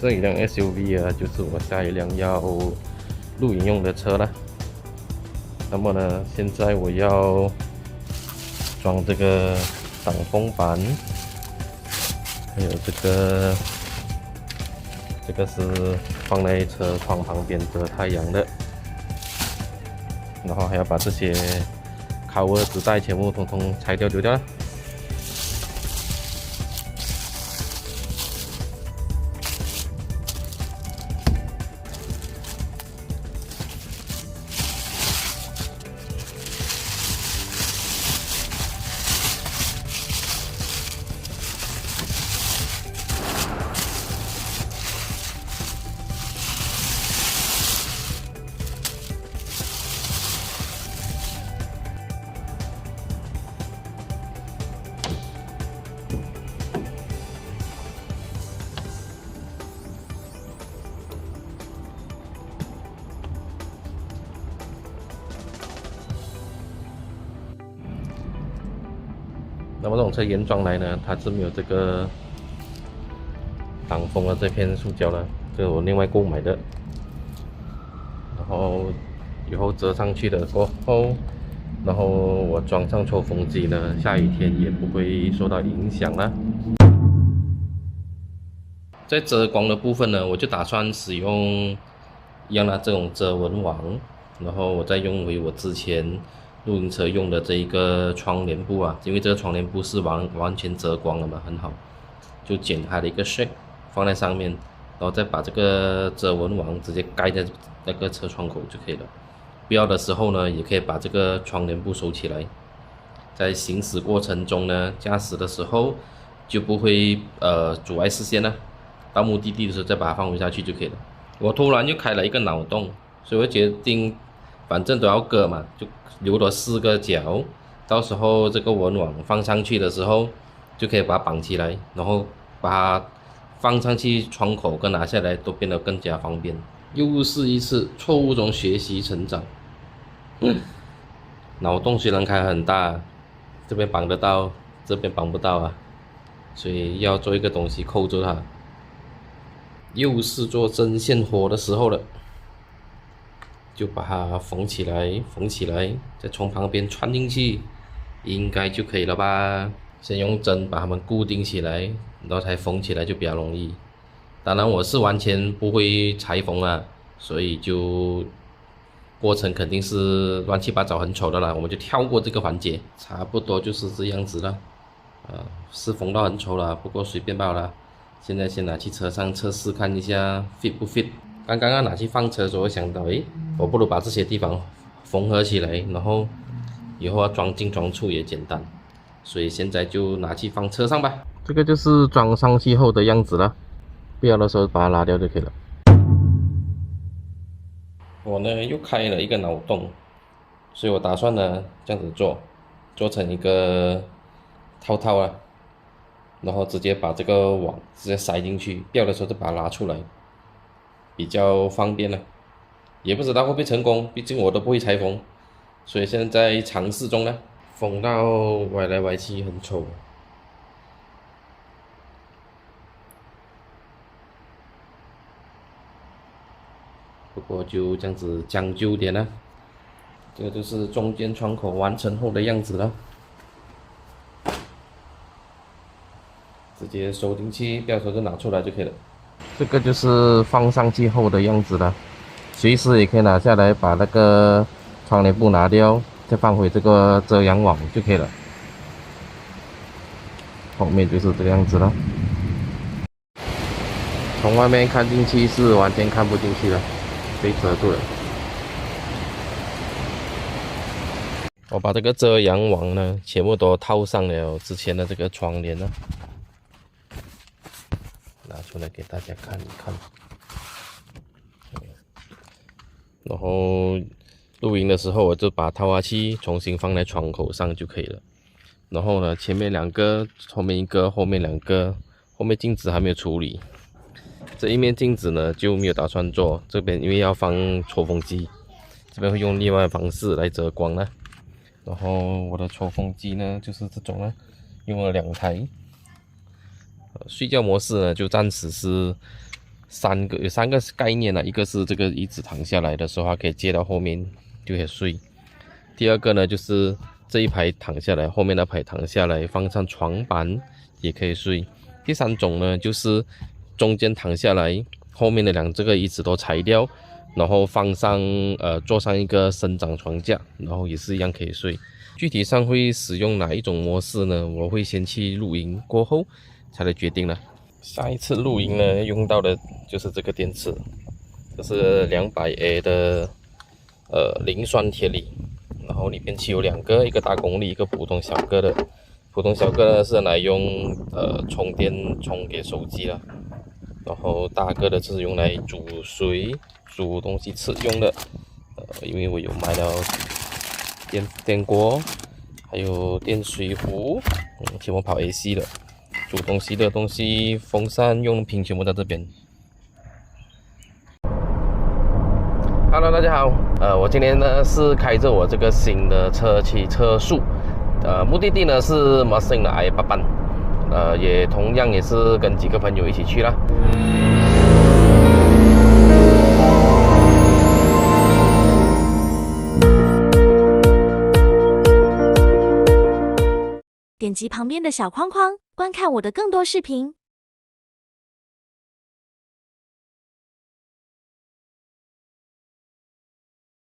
这一辆 SUV 啊，就是我下一辆要露营用的车了。那么呢，现在我要装这个挡风板，还有这个是放在车窗旁边遮太阳的，然后还要把这些cover纸袋全部统统拆掉丢掉了。那么这种车原装来呢，它是没有这个挡风的这片塑胶了，这是我另外购买的。然后以后折上去的过后，然后我装上抽风机呢，下雨天也不会受到影响啦。在遮光的部分呢，我就打算使用一样的这种遮蚊网，然后我再用回我之前露营车用的这一个窗帘布啊，因为这个窗帘布是完全遮光了嘛，很好，就剪开了一个 shape 放在上面，然后再把这个遮蚊网直接盖在那个车窗口就可以了。必要的时候呢，也可以把这个窗帘布收起来，在行驶过程中呢，驾驶的时候就不会阻碍视线了。到目的地的时候再把它放回下去就可以了。我突然又开了一个脑洞，所以我决定，反正都要割嘛，就留了4个角，到时候这个蚊网放上去的时候，就可以把它绑起来，然后把它放上去窗口跟拿下来都变得更加方便。又是一次错误中学习成长。脑洞虽然开很大，这边绑得到，这边绑不到啊，所以要做一个东西扣住它。又是做针线活的时候了，就把它缝起来，再从旁边穿进去，应该就可以了吧？先用针把它们固定起来，然后才缝起来就比较容易。当然我是完全不会裁缝啊，所以就过程肯定是乱七八糟很丑的啦，我们就跳过这个环节。差不多就是这样子了，是缝到很丑了，不过随便罢了。现在先拿去车上测试看一下 fit 不 fit。刚刚拿去放车的时候，我想到，我不如把这些地方缝合起来，然后以后要装进装出也简单，所以现在就拿去放车上吧。这个就是装上去后的样子了，必要的时候把它拉掉就可以了。我呢又开了一个脑洞，所以我打算呢这样子做成一个套套啊。然后直接把这个网直接塞进去，必要的时候再把它拉出来，比较方便了。也不知道会不会成功，毕竟我都不会裁缝，所以现在在尝试中呢。缝到歪来歪去很丑，不过就这样子将就点了。这个就是中间窗口完成后的样子了。直接收进去，不要说就拿出来就可以了。这个就是放上去后的样子了，随时也可以拿下来，把那个窗帘布拿掉，再放回这个遮阳网就可以了。后面就是这个样子了。从外面看进去是完全看不进去了，被遮住了。我把这个遮阳网呢，全部都套上了之前的这个窗帘了。拿出来给大家看一看，然后露营的时候我就把套下去，重新放在窗口上就可以了。然后呢，前面2个，后面1个，后面2个，后面镜子还没有处理。这一面镜子呢就没有打算做，这边因为要放抽风机，这边会用另外的方式来遮光了。然后我的抽风机呢就是这种呢，用了2台。睡觉模式呢，就暂时是有三个概念啊，一个是这个椅子躺下来的时候，它可以接到后面就可以睡。第二个呢，就是这一排躺下来，后面那排躺下来，放上床板也可以睡。第三种呢，就是中间躺下来，后面的这个椅子都拆掉，然后做上一个生长床架，然后也是一样可以睡。具体上会使用哪一种模式呢？我会先去露营过后才来决定了。上一次露营呢，用到的就是这个电池，这是200A 的磷酸铁锂，然后里面其有2个，一个大功率，一个普通小个的。普通小个呢是来用充电充给手机了，然后大个的就是用来煮水、煮东西吃用的。因为我有买了电锅，还有电水壶，全部跑 AC 的。煮东西的东西，风扇、用品全部在这边。Hello， 大家好，我今天呢是开着我这个新的车去测速，目的地呢是 Mustang 的 i8，也同样也是跟几个朋友一起去啦。点击旁边的小框框，观看我的更多视频。